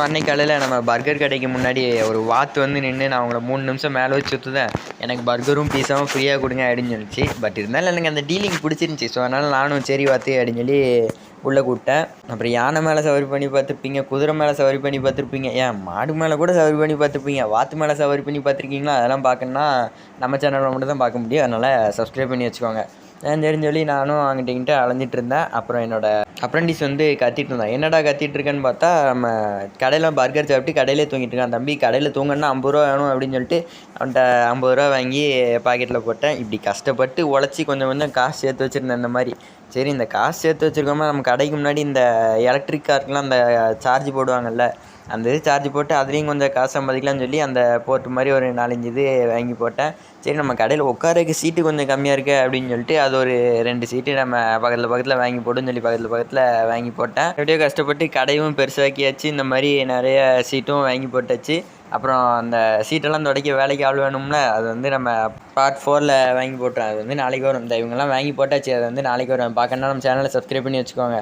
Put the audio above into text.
அன்னைக்கு காலையில் நம்ம பர்கர் கடைக்கு முன்னாடி ஒரு வாத்து வந்து நின்று நான் அவங்கள 3 நிமிஷம் மேலே வச்சு சுற்றுதேன். எனக்கு பர்கரும் பீஸாவும் ஃப்ரீயாக கொடுங்க அப்படின்னு சொல்லிச்சு. பட் இருந்தாலும் எனக்கு அந்த டீலிங் பிடிச்சிருந்துச்சி. ஸோ அதனால் நானும் சரி வாத்து அப்படின்னு சொல்லி உள்ளே கூப்பிட்டேன். அப்புறம் யானை மேலே சவாரி பண்ணி பார்த்துருப்பீங்க, குதிரை மேலே சவாரி பண்ணி பார்த்துருப்பீங்க, ஏன் மாடு மேலே கூட சவாரி பண்ணி பார்த்துருப்பீங்க. வாத்து மேலே சவாரி பண்ணி பார்த்துருக்கீங்களா? அதெல்லாம் பார்க்கணுன்னா நம்ம சேனலில் மட்டும் தான் பார்க்க முடியும். அதனால் சப்ஸ்கிரைப் பண்ணி வச்சுக்கோங்க. சரின்னு சொல்லி நானும் அங்கிட்ட அலைஞ்சிட்டு இருந்தேன். அப்புறம் என்னோடய அப்ரெண்டிஸ் வந்து கத்திட்டு இருந்தான். என்னடா கத்திட்டு இருக்கேன்னு பார்த்தா, நம்ம கடையில் பர்கர் சாப்பிட்டு கடையிலே தூங்கிட்டு இருக்கான். தம்பி கடையில் தூங்கன்னா 50 ரூபா வேணும் அப்படின்னு சொல்லிட்டு அவன்கிட்ட 50 ரூபா வாங்கி பாக்கெட்டில் போட்டேன். இப்படி கஷ்டப்பட்டு உழைச்சி கொஞ்சம் கொஞ்சம் காசு சேர்த்து வச்சுருந்தேன். இந்த மாதிரி சரி இந்த காசு சேர்த்து வச்சுருக்கோமா, நம்ம கடைக்கு முன்னாடி இந்த எலக்ட்ரிக் காருக்கெலாம் அந்த சார்ஜ் போடுவாங்கல்ல, அந்த இது சார்ஜ் போட்டு அதுலேயும் கொஞ்சம் காசு சம்பாதிக்கலாம்னு சொல்லி அந்த போர்ட்டு மாதிரி ஒரு 4-5 இது வாங்கி போட்டேன். சரி நம்ம கடையில் உட்காரக்கு சீட்டு கொஞ்சம் கம்மியாக இருக்குது அப்படின்னு சொல்லிட்டு அது ஒரு 2 சீட்டு நம்ம பக்கத்தில் வாங்கி போடுன்னு சொல்லி பக்கத்தில் வாங்கி போட்டேன். எப்படியோ கஷ்டப்பட்டு கடையும் பெருசாக்கியாச்சு. இந்த மாதிரி நிறைய சீட்டும் வாங்கி போட்டாச்சு. அப்புறம் அந்த சீட்டெல்லாம் துடைக்க வேலைக்கு ஆள் வேணும்ல, அது வந்து நம்ம பார்ட் 4ல் வாங்கி போட்டோம். அது வந்து நாளைக்கு வரும். இந்த இவங்கெல்லாம் வாங்கி போட்டாச்சு, அது வந்து நாளைக்கு வரும். பார்க்கணுன்னா நம்ம சேனலை சப்ஸ்கிரைப் பண்ணி வச்சுக்கோங்க.